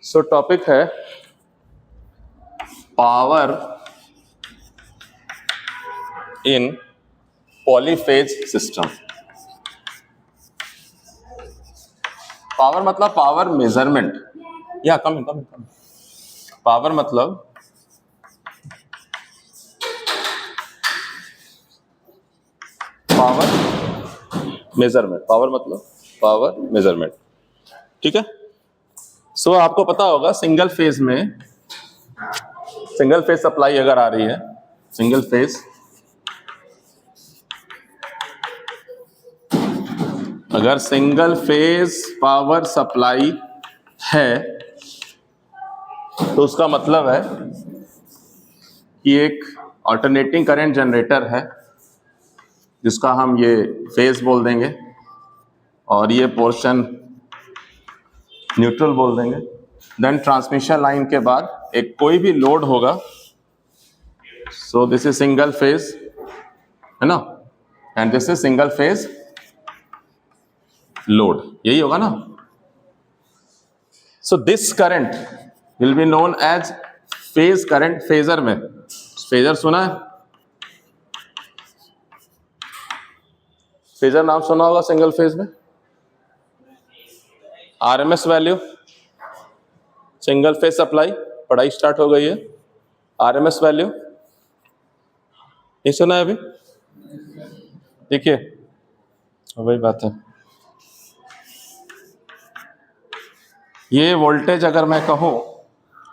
सो topic है power in polyphase system. Power मतलब power measurement या कम पावर मतलब पावर मेजरमेंट। पावर मतलब पावर मेजरमेंट, ठीक है। सो आपको पता होगा सिंगल फेज सप्लाई अगर आ रही है, सिंगल फेज अगर सिंगल फेज पावर सप्लाई है तो उसका मतलब है कि एक अल्टरनेटिंग करंट जनरेटर है जिसका हम ये फेज बोल देंगे और ये पोर्शन न्यूट्रल बोल देंगे। देन ट्रांसमिशन लाइन के बाद एक कोई भी लोड होगा, so this is single phase, है ना, and this is single phase load, यही होगा ना। So this current will be known as phase current. Phasor में फेजर सुना है, फेजर नाम सुना होगा सिंगल फेज में। RMS value, single phase supply, पढ़ाई स्टार्ट हो गई है। आरएमएस वैल्यू नहीं सुना है अभी? देखिए वही बात है, ये वोल्टेज अगर मैं कहूं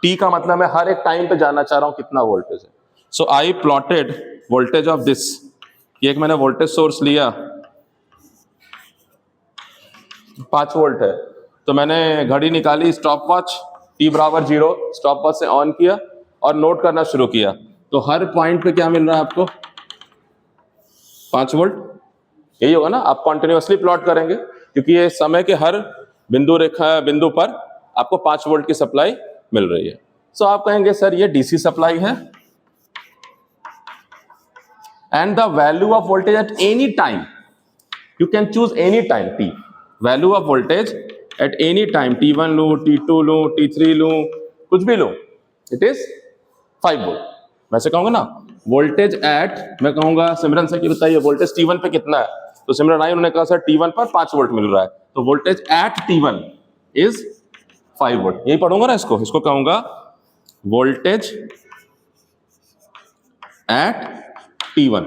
टी का मतलब मैं हर एक टाइम पे जानना चाह रहा हूं कितना वोल्टेज है। सो आई प्लॉटेड वोल्टेज ऑफ दिस, ये एक मैंने वोल्टेज सोर्स लिया 5 वोल्ट है, तो मैंने घड़ी निकाली, स्टॉप वॉच टी बराबर 0, स्टॉप वॉच से ऑन किया और नोट करना शुरू किया। तो हर पॉइंट पे क्या मिल रहा है आपको? 5 वोल्ट। यही होगा ना, आप कॉन्टिन्यूअसली प्लॉट करेंगे क्योंकि ये समय के हर बिंदु पर आपको 5 वोल्ट की सप्लाई मिल रही है। सो आप कहेंगे सर ये डीसी सप्लाई है and the value of voltage at any time, you can choose any time T, value of voltage at any time, T1 लूं, T2 लूं, T3 लूं, कुछ भी लूं, इट इज 5 वोल्ट। वैसे कहूंगा ना वोल्टेज एट, मैं कहूंगा सिमरन से कि बताइए वोल्टेज T1 पे कितना है, तो सिमरन आई, उन्होंने कहा सर T1 पर 5 वोल्ट मिल रहा है, तो voltage eight T1 is 5 volt. यही पढ़ूंगा ना, इसको कहूंगा वोल्टेज एट T1।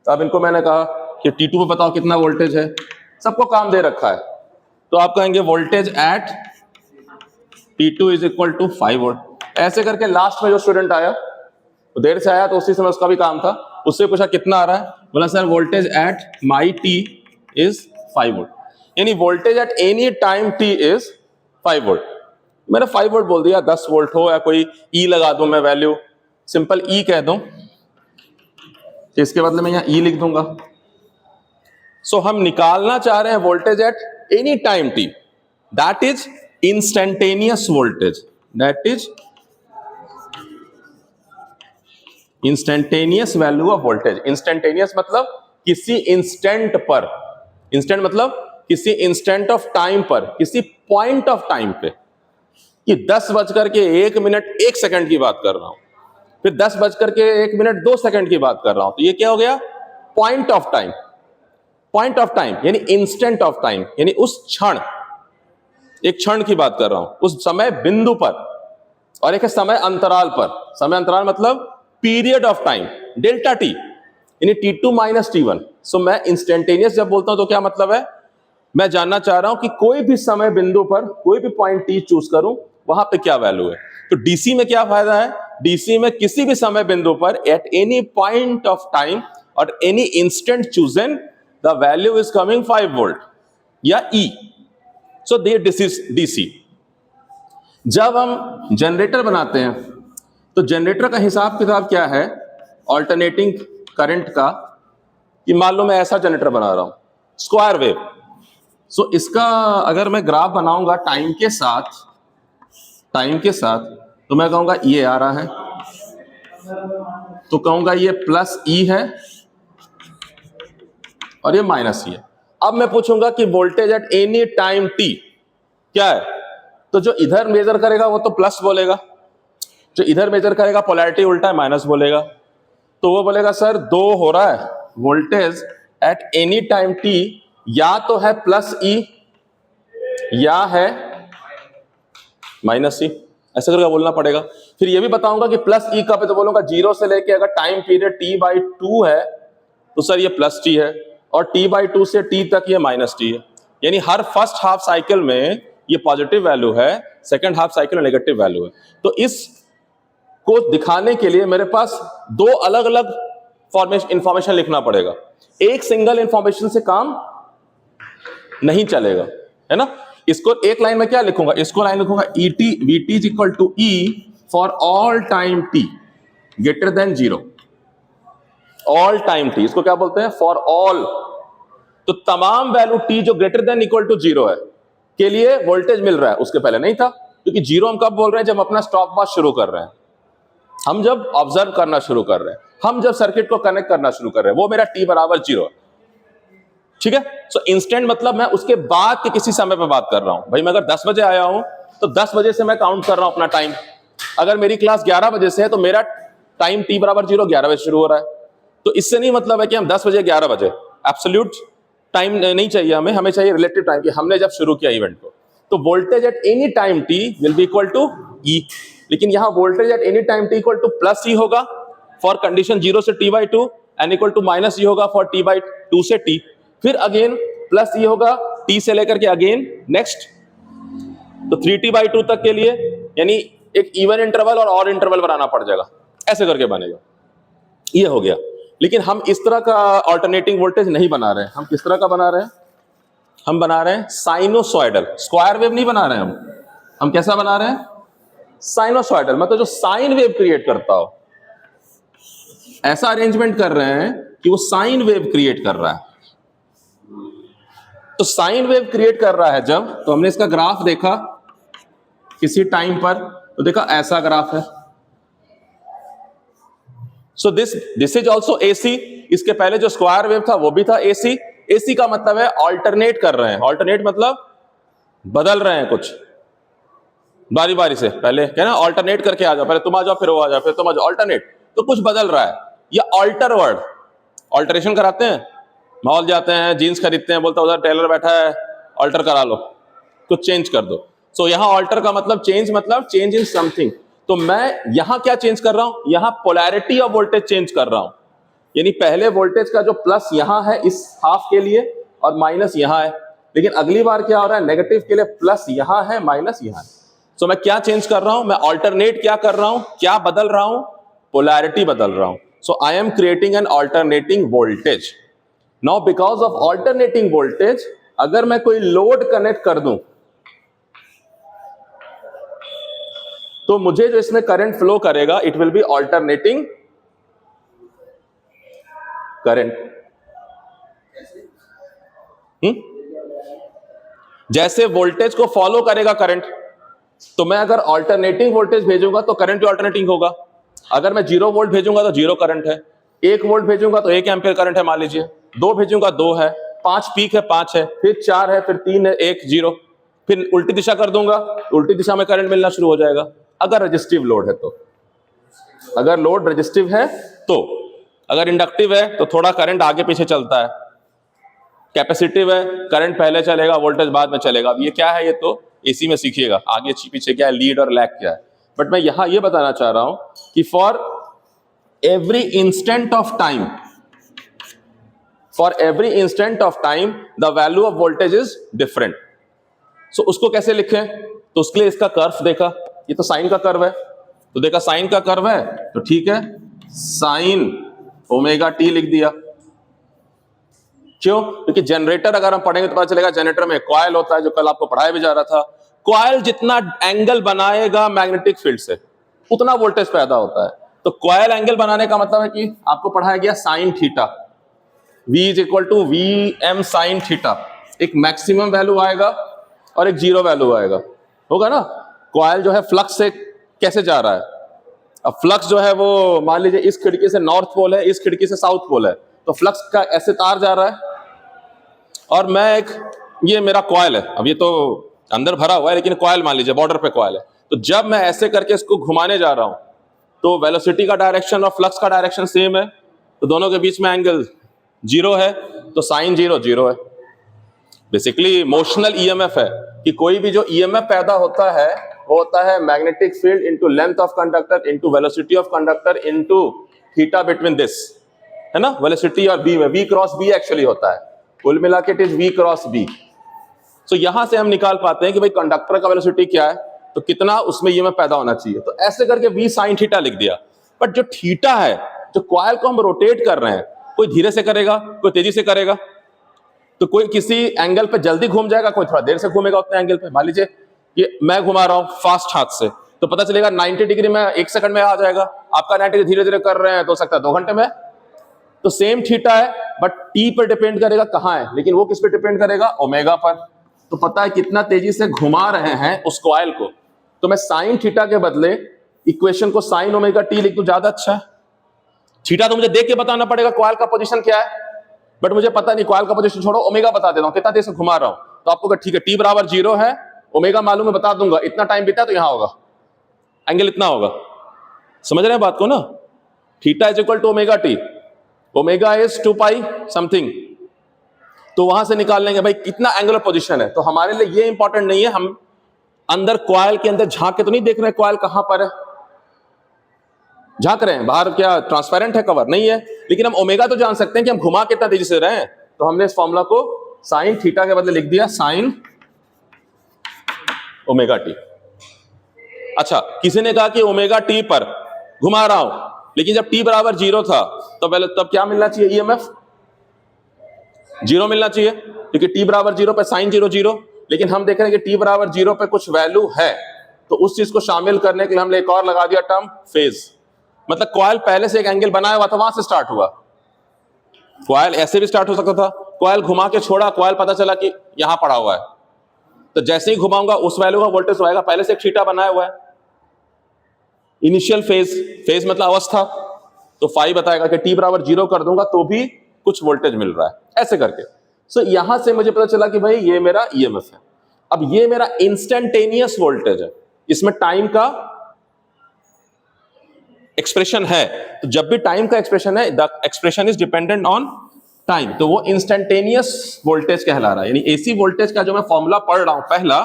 तो अब इनको मैंने कहा कि T2 पे बताओ कितना वोल्टेज है, सबको काम दे रखा है, तो आप कहेंगे voltage at T2 is equal to 5 volt. ऐसे करके लास्ट में जो स्टूडेंट आया तो देर से आया, तो उसी समय उसका भी काम था, उससे पूछा कितना आ रहा है, बोला sir voltage at my t is 5 volt, यानी voltage at any time t is 5 volt. मैंने 5 वोल्ट बोल दिया, 10 वोल्ट हो या कोई ई लगा दूं मैं, वैल्यू सिंपल ई कह दूं, तो इसके बदले में यहां ई लिख दूंगा। सो हम निकालना चाह रहे हैं voltage at any time T, that is instantaneous voltage, that is instantaneous value of voltage. Instantaneous मतलब किसी इंस्टेंट पर, इंस्टेंट मतलब किसी इंस्टेंट ऑफ टाइम पर, किसी पॉइंट ऑफ टाइम पे। कि 10:01 की बात कर रहा हूं, फिर 10:01 की बात कर रहा हूं, तो ये क्या हो गया? Point of time. Point of time यानी इंस्टेंट ऑफ टाइम, यानी उस क्षण, एक क्षण की बात कर रहा हूं, उस समय बिंदु पर, और एक है समय अंतराल पर। समय अंतराल मतलब period of time, delta T, यानी T2 माइनस T1। सो मैं इंस्टेंटेनियस जब बोलता हूं तो क्या मतलब है? मैं जानना चाह रहा हूं कि कोई भी समय बिंदु पर कोई भी पॉइंट टी चूज करूं, वहां पे क्या वैल्यू है। तो डीसी में क्या फायदा है? डीसी में किसी भी समय बिंदु पर at any point of time और any instant chosen, the value is coming 5 volt या E. So this is DC. जब हम जनरेटर बनाते हैं तो जनरेटर का हिसाब किताब क्या है ऑल्टरनेटिंग करंट का, कि मान लो मैं ऐसा जनरेटर बना रहा हूं, स्क्वायर वेव। सो इसका अगर मैं ग्राफ बनाऊंगा टाइम के साथ, तो मैं कहूंगा ये आ रहा है, तो कहूंगा ये प्लस ई है और ये माइनस ई है। अब मैं पूछूंगा कि voltage at any time T क्या है, तो जो इधर मेजर करेगा वो तो प्लस बोलेगा, जो इधर मेजर करेगा पोलैरिटी उल्टा है माइनस बोलेगा। तो वो बोलेगा सर दो हो रहा है voltage at any time T, या तो है प्लस ई या है माइनस ई, ऐसा करके बोलना पड़ेगा। फिर ये भी बताऊंगा कि प्लस ई कब है, तो बोलूंगा जीरो से लेके अगर time period T by to है तो सर ये प्लस टी है, और टी बाई टू से टी तक ये माइनस टी है। यानी हर फर्स्ट हाफ साइकिल में ये पॉजिटिव वैल्यू है, सेकेंड हाफ साइकिल में नेगेटिव वैल्यू है। तो इस को दिखाने के लिए मेरे पास दो अलग अलग इंफॉर्मेशन लिखना पड़ेगा, एक सिंगल इंफॉर्मेशन से काम नहीं चलेगा, है ना। इसको एक लाइन में क्या लिखूंगा, इसको लाइन लिखूंगा E T V T is equal to E for all time T greater than zero. All time T इसको क्या बोलते हैं, फॉर ऑल। तो तमाम वैल्यू टी जो greater than equal to zero है के लिए वोल्टेज मिल रहा है, उसके पहले नहीं था, क्योंकि जीरो हम कब बोल रहे हैं, जब अपना स्टॉप वॉच शुरू कर रहे हैं, हम जब ऑब्जर्व करना शुरू कर रहे हैं, हम जब सर्किट को कनेक्ट करना शुरू कर रहे हैं, वो मेरा टी बराबर जीरो है। ठीक है। सो इंस्टेंट मतलब मैं उसके बाद के किसी समय पे बात कर रहा हूं। भाई मैं अगर 10 बजे आया हूं तो 10 बजे से मैं काउंट कर रहा हूं अपना टाइम। अगर मेरी क्लास 11 बजे से है तो मेरा टाइम टी बराबर जीरो 11 बजे शुरू हो रहा है। तो इससे नहीं मतलब है कि हम 10 बजे 11 बजे एब्सोल्यूट टाइम नहीं चाहिए हमें, हमें चाहिए रिलेटिव टाइम कि हमने जब शुरू किया इवेंट को। तो voltage at any time t will be equal to E, लेकिन यहां voltage at any time t equal to plus E होगा फॉर कंडीशन जीरो से t by two, and equal to minus E होगा for t by two से t, फिर again plus E होगा t से लेकर के अगेन नेक्स्ट, तो 3t बाई टू तक के लिए, यानी एक इवन इंटरवल और ऑड इंटरवल बनाना पड़ जाएगा, ऐसे करके बनेगा। ये हो गया। लेकिन हम इस तरह का ऑल्टरनेटिंग वोल्टेज नहीं बना रहे हैं। हम किस तरह का बना रहे हैं, हम बना रहे हैं साइनोसॉइडल, स्क्वायर वेव नहीं बना रहे हैं हम कैसा बना रहे हैं, साइनोसॉइडल, मतलब जो साइन वेव क्रिएट करता हो, ऐसा अरेंजमेंट कर रहे हैं कि वो साइन वेव क्रिएट कर रहा है। तो साइन वेव क्रिएट कर रहा है जब, तो हमने इसका ग्राफ देखा किसी टाइम पर, तो देखा ऐसा ग्राफ है। सो दिस इज ऑल्सो एसी। इसके पहले जो स्क्वायर वेव था वो भी था एसी। एसी का मतलब है ऑल्टरनेट कर रहे हैं। ऑल्टरनेट मतलब बदल रहे हैं कुछ बारी बारी से, पहले क्या ना ऑल्टरनेट करके आ जाओ, पहले तुम आ जाओ फिर वो आ जाओ फिर तुम आ जाओ, ऑल्टरनेट, तो कुछ बदल रहा है। या ऑल्टर वर्ड, ऑल्टरेशन कराते हैं, मॉल जाते हैं, जीन्स खरीदते हैं, बोलता उधर टेलर बैठा है, ऑल्टर करा लो, कुछ चेंज कर दो। सो यहां ऑल्टर का मतलब चेंज इन समथिंग। तो मैं यहां क्या चेंज कर रहा हूं, यहां पोलैरिटी ऑफ वोल्टेज चेंज कर रहा हूं। यानी पहले वोल्टेज का जो प्लस यहां है इस हाफ के लिए और माइनस यहां है, लेकिन अगली बार क्या हो रहा है, नेगेटिव के लिए प्लस यहां है माइनस यहां है। सो मैं क्या चेंज कर रहा हूं, मैं ऑल्टरनेट क्या कर रहा हूं, क्या बदल रहा हूं, पोलैरिटी बदल रहा हूं। So I am creating an alternating voltage. Now because of alternating voltage, अगर मैं कोई लोड कनेक्ट कर दूं तो मुझे जो इसमें करंट फ्लो करेगा it will be alternating current. जैसे वोल्टेज को फॉलो करेगा करंट, तो मैं अगर ऑल्टरनेटिंग वोल्टेज भेजूंगा तो करंट भी ऑल्टरनेटिंग होगा। अगर मैं 0 वोल्ट भेजूंगा तो 0 करंट है, 1 वोल्ट भेजूंगा तो 1 एम्पियर करंट है मान लीजिए, 2 भेजूंगा 2 है, 5 पीक है 5 है, फिर 4 है, फिर 3 है, 1 0, फिर उल्टी दिशा कर दूंगा, उल्टी दिशा में करंट मिलना शुरू हो जाएगा। अगर रेजिस्टिव लोड है तो, अगर लोड रेजिस्टिव है तो, अगर इंडक्टिव है तो थोड़ा करंट आगे पीछे चलता है, कैपेसिटिव है करंट पहले चलेगा वोल्टेज बाद में चलेगा। अब ये क्या है, ये तो एसी में सीखिएगा, आगे पीछे क्या है, लीड और लैग क्या है। बट मैं यहां ये बताना चाह रहा हूं कि for every instant of time, for every instant of time the value of voltage is different. So उसको कैसे लिखें, तो उसके लिए इसका कर्व देखा, ये तो साइन का कर्व है, तो देखा साइन का कर्व है तो ठीक है, साइन ओमेगा टी लिख दिया। क्यों, क्योंकि जनरेटर अगर हम पढ़ेंगे तो पता चलेगा जनरेटर में कॉइल होता है, जो कल आपको पढ़ाया भी जा रहा था। कॉइल जितना एंगल बनाएगा मैग्नेटिक फील्ड से उतना वोल्टेज पैदा होता है। तो कॉइल एंगल बनाने का मतलब है कि आपको पढ़ाया गया sine theta, V is equal to V M sine theta. एक मैक्सिमम वैल्यू आएगा और एक जीरो वैल्यू आएगा, होगा ना। कॉइल जो है फ्लक्स से कैसे जा रहा है, अब फ्लक्स जो है वो मान लीजिए इस खिड़की से नॉर्थ पोल है, इस खिड़की से साउथ पोल है, तो फ्लक्स का ऐसे तार जा रहा है, और मैं एक, ये मेरा कॉइल है, अब ये तो अंदर भरा हुआ है लेकिन कॉइल मान लीजिए बॉर्डर पे कॉइल है, तो जब मैं ऐसे करके इसको घुमाने जा रहा हूं तो वेलोसिटी का डायरेक्शन और फ्लक्स का डायरेक्शन सेम है, तो दोनों के बीच में एंगल जीरो है, तो साइन जीरो जीरो है। बेसिकली मोशनल ईएमएफ है कि कोई भी जो ईएमएफ पैदा होता है वो होता है magnetic field into length of conductor into velocity of conductor into theta between this, है ना, वेलोसिटी और बी में, वी क्रॉस बी एक्चुअली होता है, कुल मिला के it is V cross B. So यहां से हम निकाल पाते हैं कि भाई कंडक्टर का वेलोसिटी क्या है तो कितना उसमें ईएमएफ पैदा होना चाहिए, तो ऐसे करके वी साइन थीटा लिख दिया। बट जो थीटा है, जो कॉइल को हम रोटेट कर रहे हैं, कोई धीरे से करेगा, कोई तेजी से करेगा, तो कोई किसी एंगल पे जल्दी घूम जाएगा, कोई थोड़ा देर से घूमेगा उतने एंगल पे। मान लीजिए ये मैं घुमा रहा हूं फास्ट हाथ से तो पता चलेगा 90 डिग्री में 1 सेकंड में आ जाएगा, आपका 90 धीरे धीरे कर रहे हैं तो हो सकता है 2 घंटे में। तो सेम थीटा है बट टी पर डिपेंड करेगा कहां है, लेकिन वो किस पे डिपेंड करेगा, ओमेगा पर। तो पता है कितना तेजी से घुमा रहे हैं उस कॉइल को, तो मैं साइन थीटा के बदले इक्वेशन को साइन ओमेगा टी लिख दूं, ज्यादा अच्छा है। थीटा तो मुझे देख के बताना पड़ेगा कॉइल का पोजीशन क्या है, बट मुझे पता नहीं, कॉइल का पोजीशन छोड़ो, ओमेगा बता देता हूं कितना देर से घुमा रहा हूं, तो आपको ठीक है टी बराबर 0 है, ओमेगा मालूम है बता दूंगा, इतना टाइम बीता तो यहां होगा, एंगल इतना होगा। समझ रहे हैं बात को ना, theta is equal to omega T, omega is 2 pi something, तो वहां से निकाल लेंगे भाई कितना एंगुलर पोजीशन है। तो हमारे लिए ये इंपॉर्टेंट नहीं है, हम अंदर कॉइल के अंदर झांक के तो नहीं देख रहे कॉइल कहां पर है, झांक रहे हैं बाहर, क्या ट्रांसपेरेंट है कवर नहीं है, लेकिन हम ओमेगा तो जान सकते हैं कि हम घुमा कितना तेजी से रहे हैं, तो हमने इस फॉर्मूला को साइन थीटा के बदले लिख दिया साइन ओमेगा टी। अच्छा, किसी ने कहा कि ओमेगा टी पर घुमा रहा हूं, लेकिन जब टी बराबर 0 था तो पहले तब क्या मिलना चाहिए, ईएमएफ 0 मिलना चाहिए, क्योंकि टी बराबर 0 पे साइन 0 0, लेकिन हम देख रहे हैं कि टी बराबर 0 पे कुछ वैल्यू है, तो उस चीज को शामिल करने के लिए हमने एक और लगा दिया टर्म फेज। मतलब कॉइल पहले से एक एंगल बनाया हुआ था, वहां से स्टार्ट हुआ, कॉइल ऐसे भी स्टार्ट हो सकता था, कॉइल घुमा के छोड़ा, कॉइल पता चला कि यहां पड़ा हुआ है, तो जैसे ही घुमाऊंगा उस वैल्यू का वोल्टेज आएगा, पहले से एक थीटा बनाया हुआ है, इनिशियल फेज, फेज मतलब अवस्था, तो फाई बताएगा कि टी बराबर 0 कर दूंगा तो भी कुछ वोल्टेज मिल रहा है, ऐसे करके। सो यहां से मुझे पता चला कि भाई ये मेरा ईएमएफ है। अब ये मेरा इंस्टेंटेनियस वोल्टेज है, इसमें टाइम का एक्सप्रेशन है, तो जब भी टाइम का एक्सप्रेशन है, the expression is dependent on time, तो वो इंस्टेंटेनियस वोल्टेज कहला रहा है। यानी एसी वोल्टेज का जो मैं फॉर्मूला पढ़ रहा हूं पहला,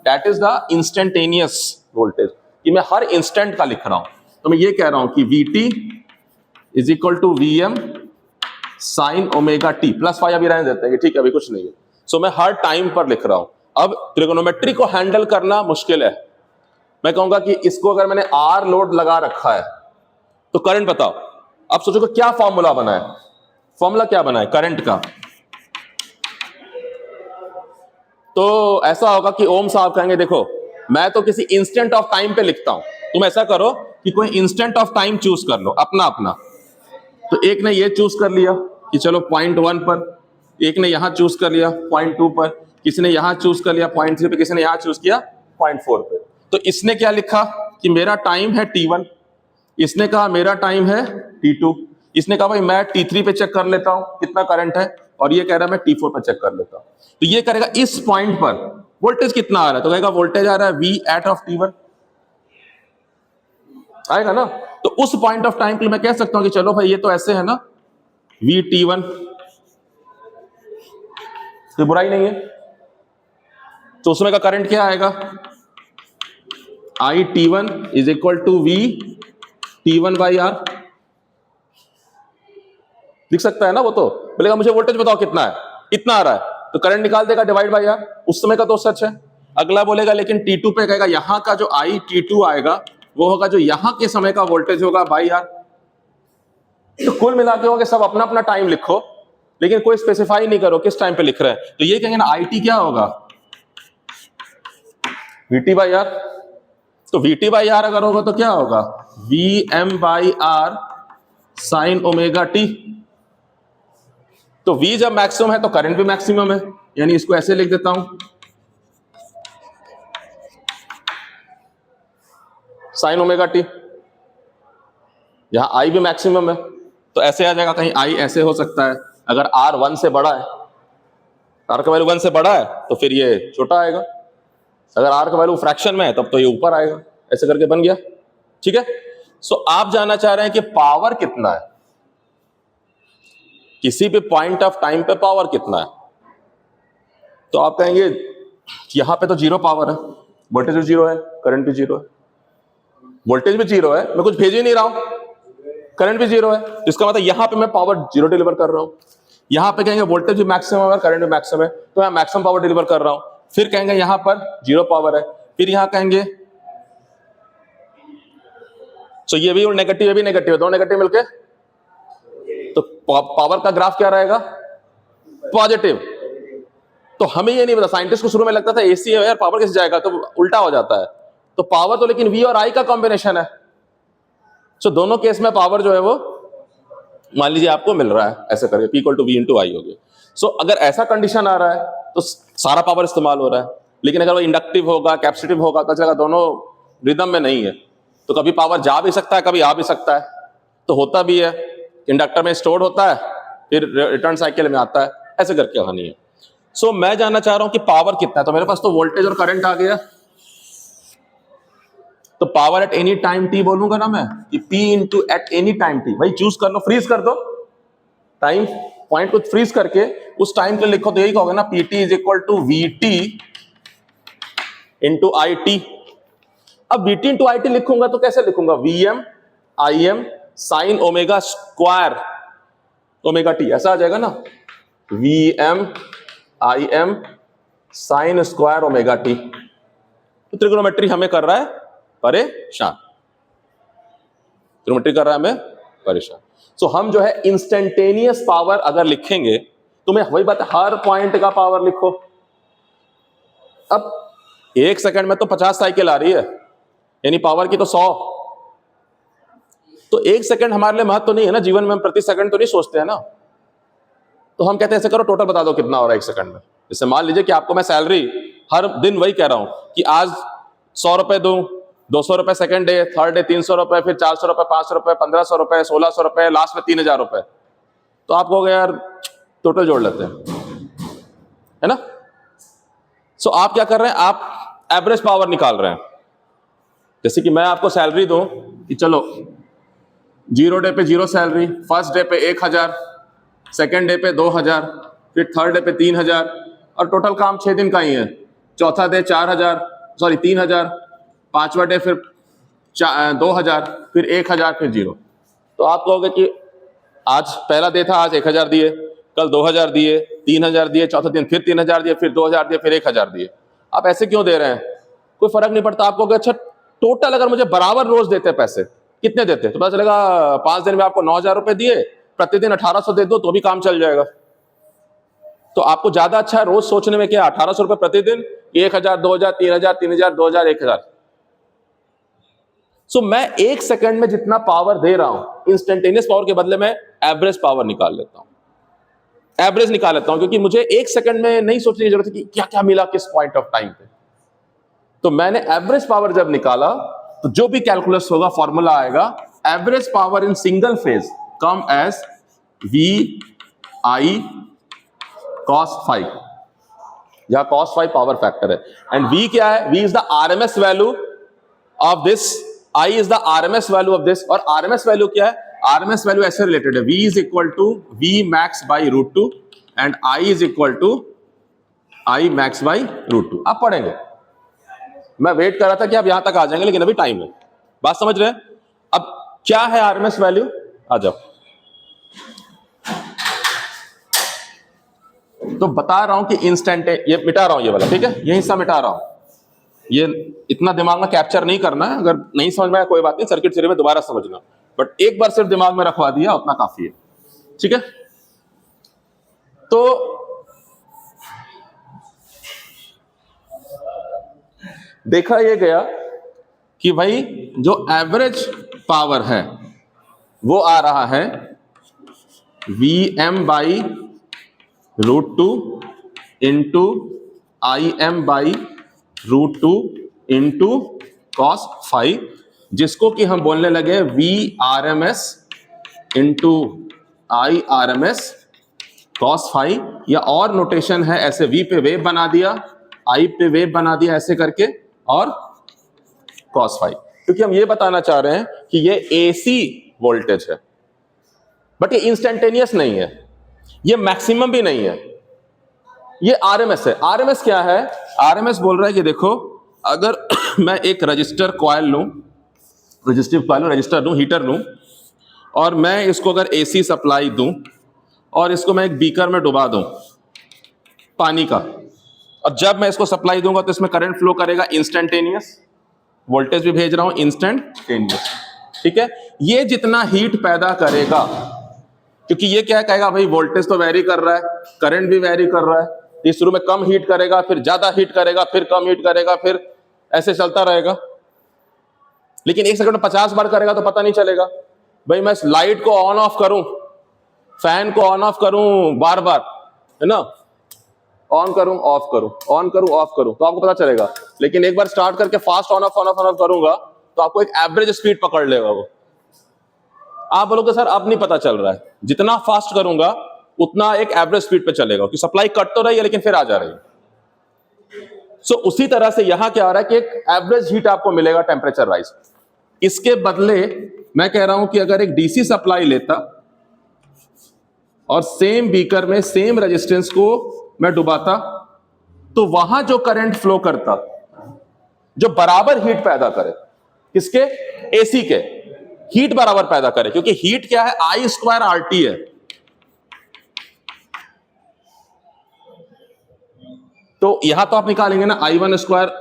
that is the instantaneous voltage, कि मैं हर इंस्टेंट का लिख रहा हूं। तो मैं ये कह रहा हूं कि Vt is equal to Vm sine omega T, plus phi अभी रहने देते हैं कि ठीक है अभी कुछ नहीं है। सो मैं हर टाइम पर लिख रहा हूं। अब ट्रिगोनोमेट्री को हैंडल करना मुश्किल है, मैं कहूंगा कि इसको अगर मैंने आर लोड लगा रखा है तो करंट बताओ। अब सोचो कि क्या फॉर्मूला बना है, फॉर्मूला क्या बना है करंट का, तो ऐसा होगा कि ओम साहब कहेंगे देखो मैं तो किसी इंस्टेंट ऑफ टाइम पे लिखता हूं, तुम ऐसा करो कि कोई इंस्टेंट ऑफ टाइम चूज कर लो अपना अपना। तो एक ने ये चूज कर लिया कि चलो 0.1 पर, एक ने यहां चूज कर लिया 0.2 पर, किसी ने यहां चूज कर लिया 0.3 पे, किसी ने यहां चूज किया 0.4 पे। तो इसने क्या लिखा कि मेरा टाइम है T1, इसने कहा मेरा टाइम है T2, इसने कहा भाई मैं T3 पे चेक कर लेता हूं कितना करंट है, और ये कह रहा है मैं T4 पे चेक कर लेता हूं। तो ये करेगा इस पॉइंट पर वोल्टेज कितना आ रहा है, तो कहेगा वोल्टेज आ रहा है V at of T1 आएगा ना। तो उस पॉइंट ऑफ टाइम के लिए मैं कह सकता हूं कि चलो भाई ये तो ऐसे है ना V T1, तो बुराई नहीं है। तो उसमें का करंट क्या आएगा, I T1 is equal to V T1 by R, लिख सकता है ना। वो तो बोलेगा मुझे वोल्टेज बताओ कितना है, इतना आ रहा है, तो करंट निकाल देगा डिवाइड बाई R, उस समय का तो सच है। अगला बोलेगा लेकिन T2 पे कहेगा यहां का जो I T2 आएगा वो होगा जो यहां के समय का वोल्टेज होगा बाई R। तो कुल मिला के होगा सब अपना अपना टाइम लिखो, लेकिन कोई स्पेसिफाई नहीं करो किस टाइम पे लिख रहे हैं। तो ये कहेंगे ना IT क्या होगा VT बाई R, तो VT बाई R अगर होगा तो क्या होगा VM by R sign omega T. तो V जब मैक्सिमम है तो करंट भी मैक्सिमम है, यानी इसको ऐसे लिख देता हूं साइन ओमेगा टी, यहां I भी मैक्सिमम है तो ऐसे आ जाएगा, कहीं I ऐसे हो सकता है, अगर R 1 से बड़ा है, R का वैल्यू 1 से बड़ा है तो फिर ये छोटा आएगा। अगर आर का वैल्यू फ्रैक्शन में है तब तो ये ऊपर आएगा, ऐसे करके बन गया। ठीक है, सो आप जानना चाह रहे हैं कि पावर कितना है, किसी भी पॉइंट ऑफ टाइम पे पावर कितना है। तो आप कहेंगे यहां पे तो जीरो पावर है, वोल्टेज भी जीरो है, करंट भी जीरो है। वोल्टेज भी जीरो है, मैं कुछ भेज ही नहीं रहा हूं, करंट भी जीरो है, इसका मतलब यहां पे मैं पावर जीरो डिलीवर कर रहा हूं। यहां पे कहेंगे वोल्टेज भी मैक्सिमम है, करंट भी मैक्सिमम है, तो मैं मैक्सिमम पावर डिलीवर कर रहा हूं। फिर कहेंगे यहां पर जीरो पावर है, फिर यहां कहेंगे तो ये भी नेगेटिव, ये भी नेगेटिव है, दो नेगेटिव मिलके तो पावर का ग्राफ क्या रहेगा, पॉजिटिव। तो हमें ये नहीं पता, साइंटिस्ट को शुरू में लगता था एसी है यार पावर कैसे जाएगा, तो उल्टा हो जाता है। तो पावर तो लेकिन वी और आई का कॉम्बिनेशन है। सो दोनों केस में पावर जो है वो मान लीजिए आपको मिल रहा है ऐसे करके, P equal to V into I हो गया। सो अगर ऐसा कंडीशन आ रहा है तो सारा पावर इस्तेमाल हो रहा है। लेकिन अगर वो इंडक्टिव होगा, कैपेसिटिव होगा, तो चलेगा दोनों रिदम में नहीं है, तो कभी पावर जा भी सकता है, कभी आ भी सकता है। तो होता भी है, इंडक्टर में स्टोर होता है, फिर रिटर्न साइकिल में आता है, ऐसे करके कहानी है। सो मैं जानना चाह रहा हूं कि पावर कितना है। तो मेरे पास तो वोल्टेज और करंट आ गया, तो power eight any time T बोलूंगा ना मैं कि P into eight any time T. भाई चूज कर लो, फ्रीज कर दो, टाइम पॉइंट को फ्रीज करके उस टाइम के लिए लिखो, तो यही कहोगे ना PT is equal to VT into IT। अब VT इंटू IT लिखूंगा तो कैसे लिखूंगा, VM IM sine omega square omega T, ऐसा आ जाएगा ना, VM IM sine square omega T. तो त्रिकोणोमेट्री हमें कर रहा है परेशान, त्रिकोणोमेट्री कर रहा है हमें परेशान। सो हम जो है इंस्टेंटेनियस पावर अगर लिखेंगे तो मैं वही बात, हर पॉइंट का पावर लिखो। अब एक सेकंड में तो 50 साइकिल आ रही है, यानी पावर की तो 100। तो एक सेकंड हमारे लिए महत्व तो नहीं है ना, जीवन में हम प्रति सेकंड तो नहीं सोचते हैं ना। तो हम कहते हैं ऐसे करो, टोटल बता दो कितना हो रहा है एक सेकंड में। जैसे मान लीजिए कि आपको मैं सैलरी हर दिन वही कह रहा हूं कि आज 100 रुपए दूं, 200 रुपए सेकंड डे, थर्ड डे 300 रुपए, फिर 400 रुपए, 500 रुपए, 1500 रुपए, 1600 रुपए, लास्ट में 3000 रुपए। तो आप कहोगे यार टोटल जोड़ लेते हैं, है ना। सो आप क्या कर रहे हैं, आप एवरेज पावर निकाल रहे हैं। जैसे कि मैं आपको सैलरी दूं कि चलो 0 डे पे 0 सैलरी, फर्स्ट डे पे 1000, सेकेंड डे पे 2000, फिर थर्ड डे पे 3000, और टोटल काम 6 दिन का ही है। चौथा डे 3000, पांचवा डे फिर 2000, फिर 1000, फिर 0। तो आप कहोगे कि आज पहला डे था, आज 1000 दिए, कल 2000 दिए, 3000 दिए, चौथा दिन फिर 3000 दिए, फिर 2000 दिए, फिर 1000 दिए। आप ऐसे क्यों दे रहे हैं, कोई फर्क नहीं पड़ता। आप कहोगे अच्छा टोटल अगर मुझे बराबर रोज देते पैसे, कितने देते, तो पता चलेगा 5 दिन में आपको 9000 रुपए दिए, प्रतिदिन 1800 दे दो तो भी काम चल जाएगा। तो आपको ज्यादा अच्छा है रोज सोचने में, क्या 1800 रुपए प्रतिदिन, 1000, 2000, 3000, 3000, 2000, 1000। सो मैं एक सेकंड में जितना पावर दे रहा हूं इंस्टेंटेनियस पावर के बदले में एवरेज पावर निकाल लेता हूं, एवरेज निकाल लेता हूं, क्योंकि मुझे एक सेकंड में नहीं सोचने की जरूरत है कि क्या क्या मिला किस पॉइंट ऑफ टाइम पे। तो मैंने एवरेज पावर जब निकाला तो जो भी कैलकुलस होगा फॉर्मूला आएगा, average power in single phase come as VI cos phi, या cos phi पावर फैक्टर है। एंड V क्या है, V is the RMS value of this, I is the RMS value of this. और RMS value क्या है, RMS value ऐसे related है, V is equal to V max by √2 and I is equal to I max by √2। आप पढ़ेंगे, मैं wait कर रहा था कि आप यहां तक आ जाएंगे, लेकिन अभी टाइम है, बात समझ रहे हैं। अब क्या है RMS वैल्यू, आ जाओ। तो बता रहा हूं कि इंस्टेंट, ये मिटा रहा हूं ये वाला, ठीक है, ये हिस्सा मिटा रहा हूं, ये इतना दिमाग में कैप्चर नहीं करना है। अगर नहीं समझ में आया कोई बात नहीं, सर्किट थ्योरी में दोबारा समझना, बट एक बार सिर्फ दिमाग में रखवा दिया उतना काफी है, ठीक है। तो देखा ये गया कि भाई जो एवरेज पावर है वो आ रहा है VM by √2 into IM by √2 into cos phi, जिसको कि हम बोलने लगे VRMS into IRMS cos phi, या और नोटेशन है ऐसे, V पे वेव बना दिया, आई पे वेव बना दिया ऐसे करके और cos फाई, क्योंकि हम ये बताना चाह रहे हैं कि ये AC वोल्टेज है, बट ये इंस्टेंटेनियस नहीं है, ये मैक्सिमम भी नहीं है, ये RMS है। RMS क्या है? RMS बोल रहा है कि देखो अगर मैं एक रजिस्टर कॉइल लूं, रजिस्टिव कॉइल लूं, रजिस्टर लूं, हीटर लूं, और मैं इसको अगर AC सप्लाई दूं और इसको मैं एक बीकर में डुबा दूं पानी का, और जब मैं इसको सप्लाई दूंगा तो इसमें करंट फ्लो करेगा इंस्टेंटेनियस, वोल्टेज भी भेज रहा हूं इंस्टेंटेनियस, ठीक है। ये जितना हीट पैदा करेगा, क्योंकि ये क्या कहेगा भाई वोल्टेज तो वेरी कर रहा है, करंट भी वेरी कर रहा है, ये शुरू में कम हीट करेगा, फिर ज्यादा हीट करेगा, फिर कम हीट करेगा, फिर ऐसे चलता रहेगा। लेकिन एक सेकंड में 50 बार करेगा तो पता नहीं चलेगा। भाई मैं लाइट को ऑन ऑफ करूं, फैन को ऑन ऑफ करूं बार बार, है ना, ऑन करूं ऑफ करूं, ऑन करूं ऑफ करूं, तो आपको पता चलेगा। लेकिन एक बार स्टार्ट करके फास्ट ऑन ऑफ करूंगा तो आपको एक एवरेज स्पीड पकड़ लेगा वो। आप बोलोगे सर अब नहीं पता चल रहा है, जितना फास्ट करूंगा उतना एक एवरेज स्पीड पे चलेगा, कि सप्लाई कट तो रही है लेकिन फिर आ जा रही है। सो उसी तरह से यहां क्या हो रहा है कि एक एवरेज हीट आपको मिलेगा टेम्परेचर राइज। इसके बदले मैं कह रहा हूं कि अगर एक डीसी सप्लाई लेता और सेम बीकर में सेम रेजिस्टेंस को मैं डुबाता, तो वहां जो करंट फ्लो करता जो बराबर हीट पैदा करे, किसके? एसी के, हीट बराबर पैदा करे, क्योंकि हीट क्या है? I स्क्वायर RT है। तो यहां तो आप निकालेंगे ना I1 स्क्वायर